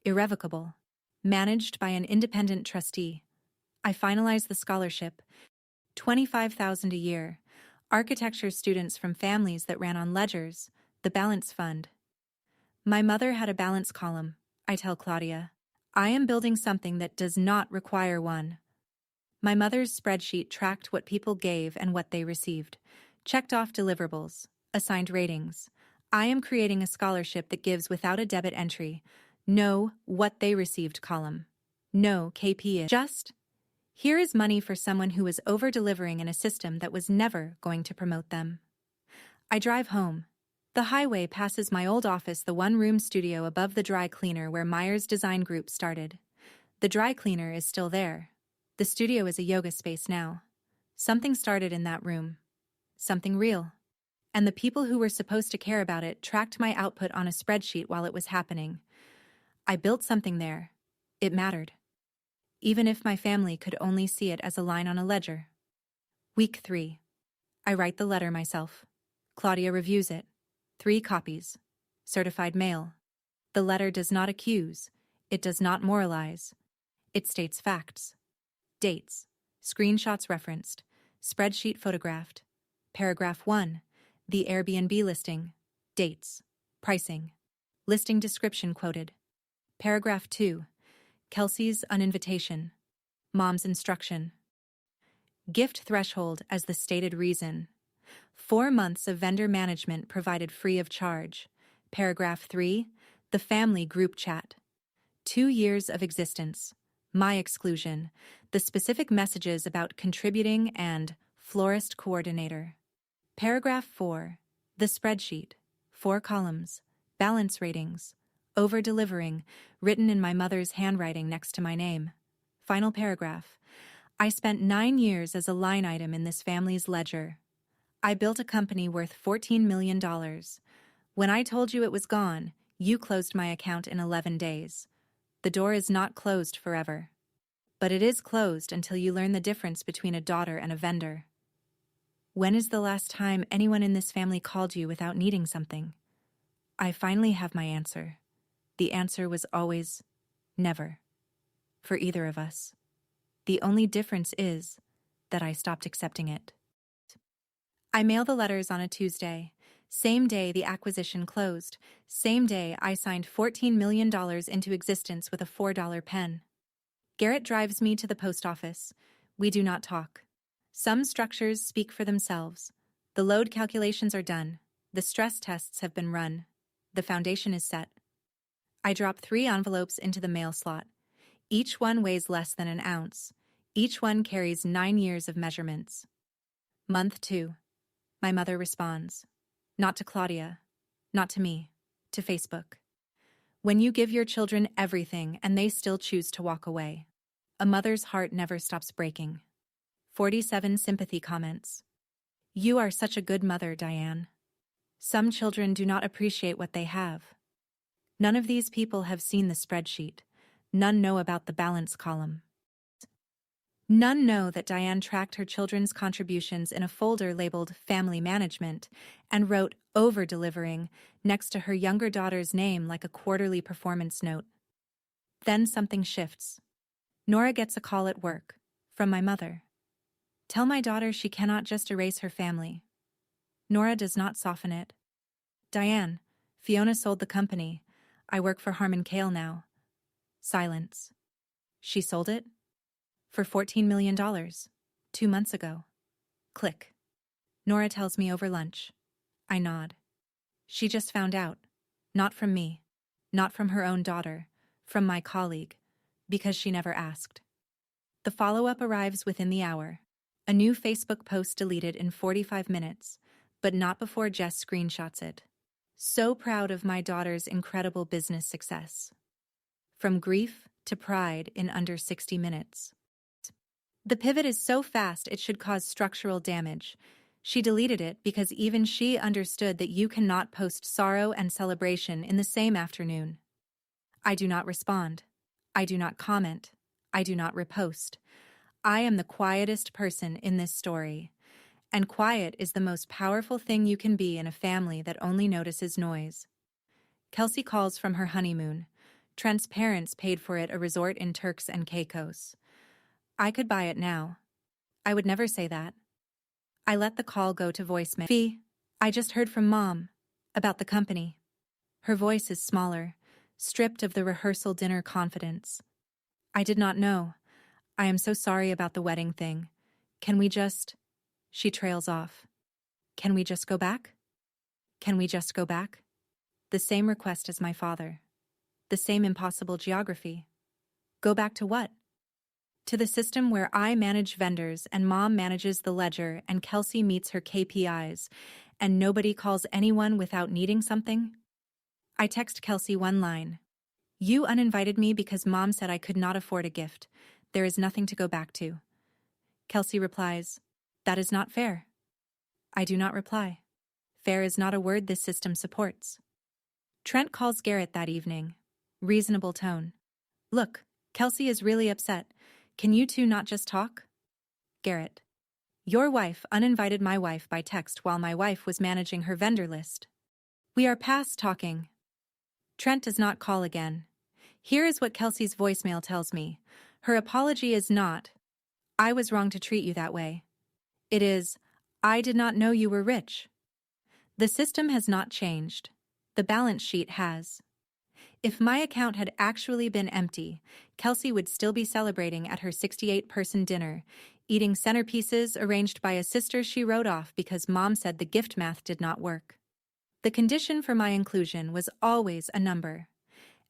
irrevocable. Managed by an independent trustee. I finalize the scholarship. $25,000 a year. Architecture students from families that ran on ledgers, the balance fund. My mother had a balance column, I tell Claudia. I am building something that does not require one. My mother's spreadsheet tracked what people gave and what they received. Checked off deliverables, assigned ratings. I am creating a scholarship that gives without a debit entry. No what they received column. No KP. Just, Here is money for someone who was over-delivering in a system that was never going to promote them. I drive home. The highway passes my old office, the one-room studio above the dry cleaner where Myers Design Group started. The dry cleaner is still there. The studio is a yoga space now. Something started in that room. Something real. And the people who were supposed to care about it tracked my output on a spreadsheet while it was happening. I built something there. It mattered. Even if my family could only see it as a line on a ledger. Week 3. I write the letter myself. Claudia reviews it. 3 copies. Certified mail. The letter does not accuse. It does not moralize. It states facts. Dates. Screenshots referenced. Spreadsheet photographed. Paragraph 1. The Airbnb listing. Dates. Pricing. Listing description quoted. Paragraph 2. Kelsey's uninvitation. Mom's instruction. Gift threshold as the stated reason. 4 months of vendor management provided free of charge. Paragraph 3. The family group chat. 2 years of existence. My exclusion. The specific messages about contributing and florist coordinator. Paragraph 4. The spreadsheet. 4 columns. Balance ratings. Over-delivering, written in my mother's handwriting next to my name. Final paragraph. I spent 9 years as a line item in this family's ledger. I built a company worth $14 million. When I told you it was gone, you closed my account in 11 days. The door is not closed forever. But it is closed until you learn the difference between a daughter and a vendor. When is the last time anyone in this family called you without needing something? I finally have my answer. The answer was always never. For either of us. The only difference is that I stopped accepting it. I mail the letters on a Tuesday. Same day the acquisition closed. Same day I signed $14 million into existence with a $4 pen. Garrett drives me to the post office. We do not talk. Some structures speak for themselves. The load calculations are done. The stress tests have been run. The foundation is set. I drop 3 envelopes into the mail slot. Each one weighs less than an ounce. Each one carries 9 years of measurements. Month 2. My mother responds. Not to Claudia. Not to me. To Facebook. When you give your children everything and they still choose to walk away. A mother's heart never stops breaking. 47 sympathy comments. You are such a good mother, Diane. Some children do not appreciate what they have. None of these people have seen the spreadsheet. None know about the balance column. None know that Diane tracked her children's contributions in a folder labeled Family Management and wrote over-delivering next to her younger daughter's name like a quarterly performance note. Then something shifts. Nora gets a call at work, from my mother. Tell my daughter she cannot just erase her family. Nora does not soften it. Diane, Fiona sold the company. I work for Harmon Kale now. Silence. She sold it? For $14 million. 2 months ago. Click. Nora tells me over lunch. I nod. She just found out. Not from me. Not from her own daughter. From my colleague. Because she never asked. The follow-up arrives within the hour. A new Facebook post deleted in 45 minutes, but not before Jess screenshots it. So proud of my daughter's incredible business success. From grief to pride in under 60 minutes. The pivot is so fast it should cause structural damage. She deleted it because even she understood that you cannot post sorrow and celebration in the same afternoon. I do not respond. I do not comment. I do not repost. I am the quietest person in this story. And quiet is the most powerful thing you can be in a family that only notices noise. Kelsey calls from her honeymoon. Transparence paid for it a resort in Turks and Caicos. I could buy it now. I would never say that. I let the call go to voicemail. Fee, I just heard from Mom. About the company. Her voice is smaller, stripped of the rehearsal dinner confidence. I did not know. I am so sorry about the wedding thing. Can we just... She trails off. Can we just go back? Can we just go back? The same request as my father. The same impossible geography. Go back to what? To the system where I manage vendors and Mom manages the ledger and Kelsey meets her KPIs, and nobody calls anyone without needing something? I text Kelsey one line. You uninvited me because Mom said I could not afford a gift. There is nothing to go back to. Kelsey replies, that is not fair. I do not reply. Fair is not a word this system supports. Trent calls Garrett that evening. Reasonable tone. Look, Kelsey is really upset. Can you two not just talk? Garrett. Your wife uninvited my wife by text while my wife was managing her vendor list. We are past talking. Trent does not call again. Here is what Kelsey's voicemail tells me. Her apology is not, I was wrong to treat you that way. It is, I did not know you were rich. The system has not changed. The balance sheet has. If my account had actually been empty, Kelsey would still be celebrating at her 68-person dinner, eating centerpieces arranged by a sister she wrote off because Mom said the gift math did not work. The condition for my inclusion was always a number.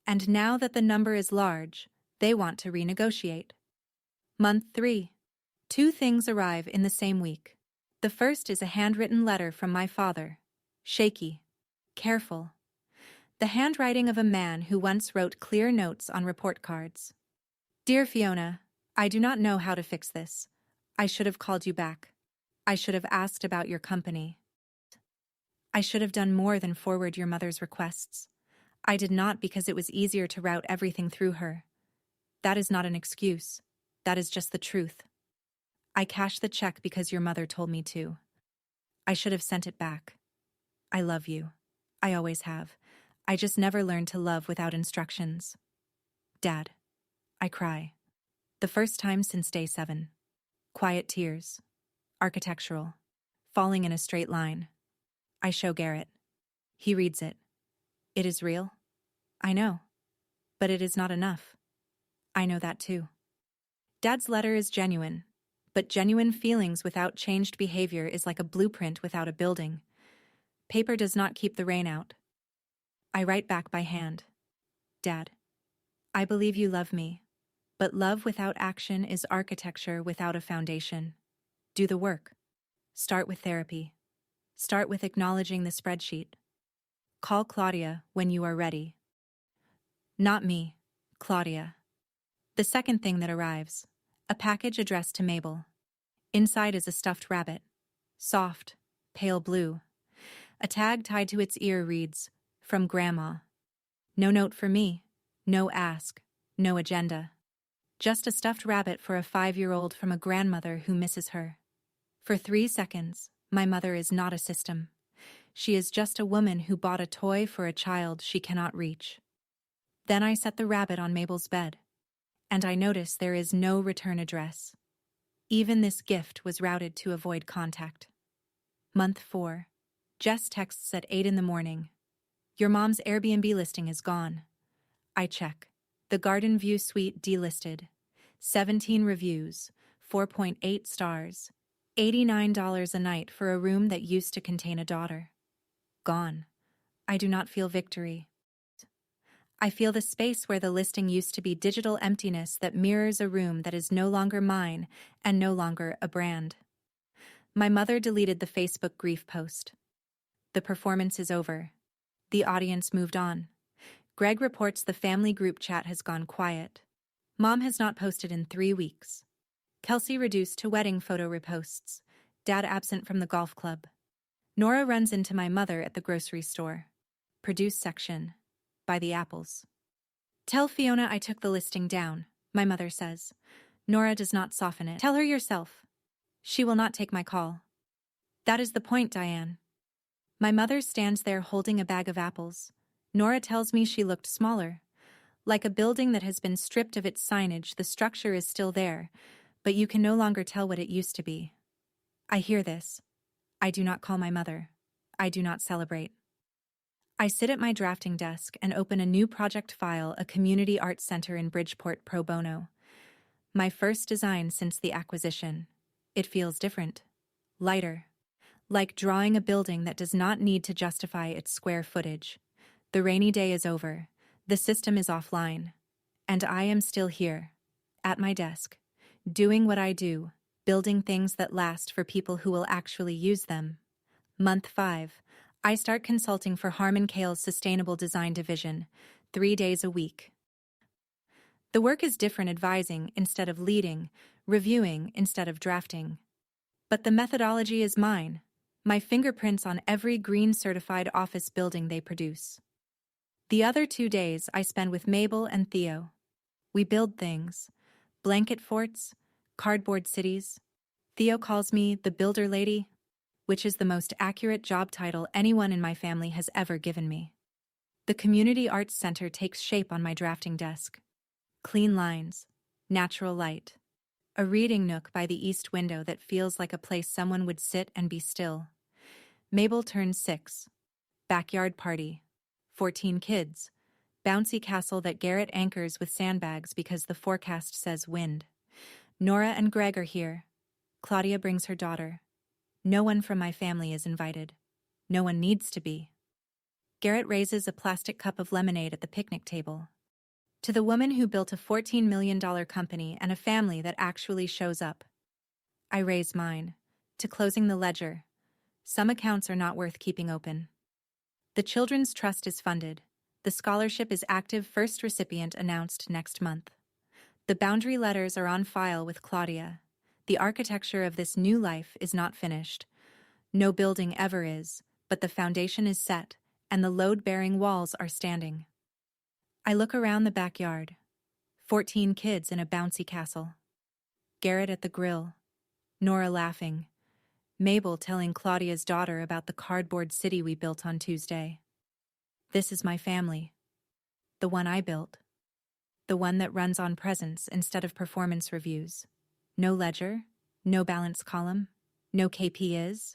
And now that the number is large, they want to renegotiate. Month 3. 2 things arrive in the same week. The first is a handwritten letter from my father. Shaky. Careful. The handwriting of a man who once wrote clear notes on report cards. Dear Fiona, I do not know how to fix this. I should have called you back. I should have asked about your company. I should have done more than forward your mother's requests. I did not because it was easier to route everything through her. That is not an excuse. That is just the truth. I cashed the check because your mother told me to. I should have sent it back. I love you. I always have. I just never learned to love without instructions. Dad. I cry. The first time since day 7. Quiet tears. Architectural. Falling in a straight line. I show Garrett. He reads it. It is real? I know. But it is not enough. I know that too. Dad's letter is genuine. But genuine feelings without changed behavior is like a blueprint without a building. Paper does not keep the rain out. I write back by hand. Dad, I believe you love me, but love without action is architecture without a foundation. Do the work. Start with therapy. Start with acknowledging the spreadsheet. Call Claudia when you are ready. Not me, Claudia. The second thing that arrives, a package addressed to Mabel. Inside is a stuffed rabbit. Soft, pale blue. A tag tied to its ear reads, From Grandma. No note for me, no ask, no agenda. Just a stuffed rabbit for a 5-year-old from a grandmother who misses her. For 3 seconds, my mother is not a system. She is just a woman who bought a toy for a child she cannot reach. Then I set the rabbit on Mabel's bed, and I notice there is no return address. Even this gift was routed to avoid contact. Month 4. Jess texts at 8 in the morning. Your mom's Airbnb listing is gone. I check. The Garden View Suite delisted. 17 reviews, 4.8 stars, $89 a night for a room that used to contain a daughter. Gone. I do not feel victory. I feel the space where the listing used to be digital emptiness that mirrors a room that is no longer mine and no longer a brand. My mother deleted the Facebook grief post. The performance is over. The audience moved on. Greg reports the family group chat has gone quiet. Mom has not posted in 3 weeks. Kelsey reduced to wedding photo reposts. Dad absent from the golf club. Nora runs into my mother at the grocery store. Produce section. By the apples. Tell Fiona I took the listing down, my mother says. Nora does not soften it. Tell her yourself. She will not take my call. That is the point, Diane. My mother stands there holding a bag of apples. Nora tells me she looked smaller. Like a building that has been stripped of its signage, the structure is still there, but you can no longer tell what it used to be. I hear this. I do not call my mother. I do not celebrate. I sit at my drafting desk and open a new project file, a community arts center in Bridgeport pro bono. My first design since the acquisition. It feels different. Lighter. Like drawing a building that does not need to justify its square footage. The rainy day is over. The system is offline. And I am still here. At my desk. Doing what I do, building things that last for people who will actually use them. Month 5. I start consulting for Harman Kale's Sustainable Design Division, 3 days a week. The work is different, advising instead of leading, reviewing instead of drafting. But the methodology is mine, my fingerprints on every green certified office building they produce. The other 2 days I spend with Mabel and Theo. We build things, blanket forts, cardboard cities. Theo calls me the builder lady, which is the most accurate job title anyone in my family has ever given me. The Community Arts Center takes shape on my drafting desk. Clean lines, natural light, a reading nook by the east window that feels like a place someone would sit and be still. Mabel turns 6. Backyard party. 14 kids. Bouncy castle that Garrett anchors with sandbags because the forecast says wind. Nora and Greg are here. Claudia brings her daughter. No one from my family is invited. No one needs to be. Garrett raises a plastic cup of lemonade at the picnic table. To the woman who built a $14 million company and a family that actually shows up. I raise mine. To closing the ledger. Some accounts are not worth keeping open. The Children's Trust is funded. The scholarship is active, first recipient announced next month. The boundary letters are on file with Claudia. The architecture of this new life is not finished. No building ever is, but the foundation is set, and the load-bearing walls are standing. I look around the backyard. 14 kids in a bouncy castle. Garrett at the grill. Nora laughing. Mabel telling Claudia's daughter about the cardboard city we built on Tuesday. This is my family. The one I built. The one that runs on presence instead of performance reviews. No ledger, no balance column, no KPIs.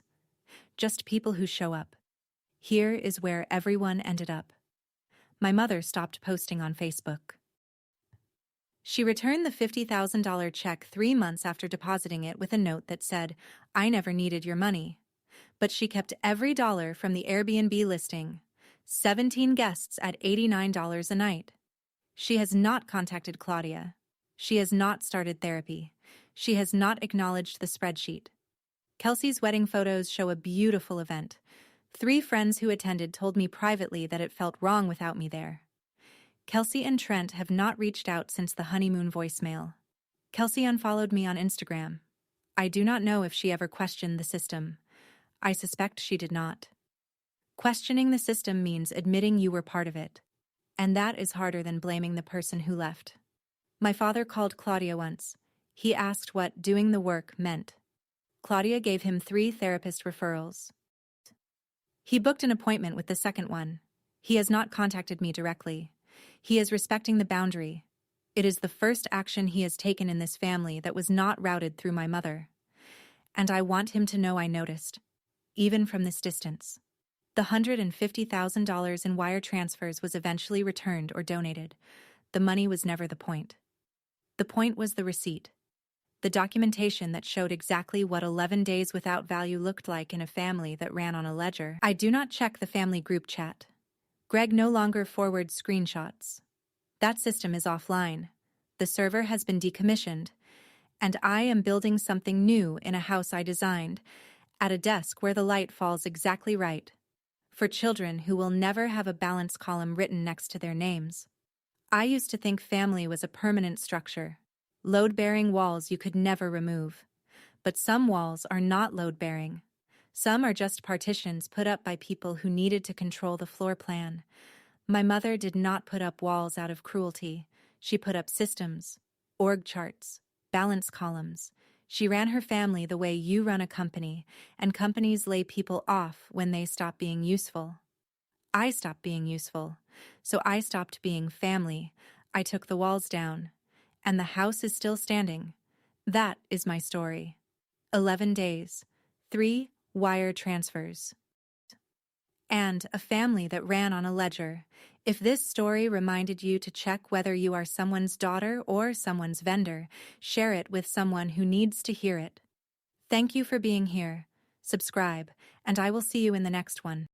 Just people who show up. Here is where everyone ended up. My mother stopped posting on Facebook. She returned the $50,000 check 3 months after depositing it with a note that said, "I never needed your money." But she kept every dollar from the Airbnb listing. 17 guests at $89 a night. She has not contacted Claudia. She has not started therapy. She has not acknowledged the spreadsheet. Kelsey's wedding photos show a beautiful event. 3 friends who attended told me privately that it felt wrong without me there. Kelsey and Trent have not reached out since the honeymoon voicemail. Kelsey unfollowed me on Instagram. I do not know if she ever questioned the system. I suspect she did not. Questioning the system means admitting you were part of it. And that is harder than blaming the person who left. My father called Claudia once. He asked what doing the work meant. Claudia gave him 3 therapist referrals. He booked an appointment with the second one. He has not contacted me directly. He is respecting the boundary. It is the first action he has taken in this family that was not routed through my mother. And I want him to know I noticed, even from this distance. The $150,000 in wire transfers was eventually returned or donated. The money was never the point. The point was the receipt. The documentation that showed exactly what 11 days without value looked like in a family that ran on a ledger. I do not check the family group chat. Greg no longer forwards screenshots. That system is offline. The server has been decommissioned. And I am building something new in a house I designed, at a desk where the light falls exactly right. For children who will never have a balance column written next to their names. I used to think family was a permanent structure. Load-bearing walls you could never remove. But some walls are not load-bearing. Some are just partitions put up by people who needed to control the floor plan. My mother did not put up walls out of cruelty. She put up systems, org charts, balance columns. She ran her family the way you run a company, and companies lay people off when they stop being useful. I stopped being useful, so I stopped being family. I took the walls down. And the house is still standing. That is my story. 11 days, 3 wire transfers. And a family that ran on a ledger. If this story reminded you to check whether you are someone's daughter or someone's vendor, share it with someone who needs to hear it. Thank you for being here. Subscribe, and I will see you in the next one.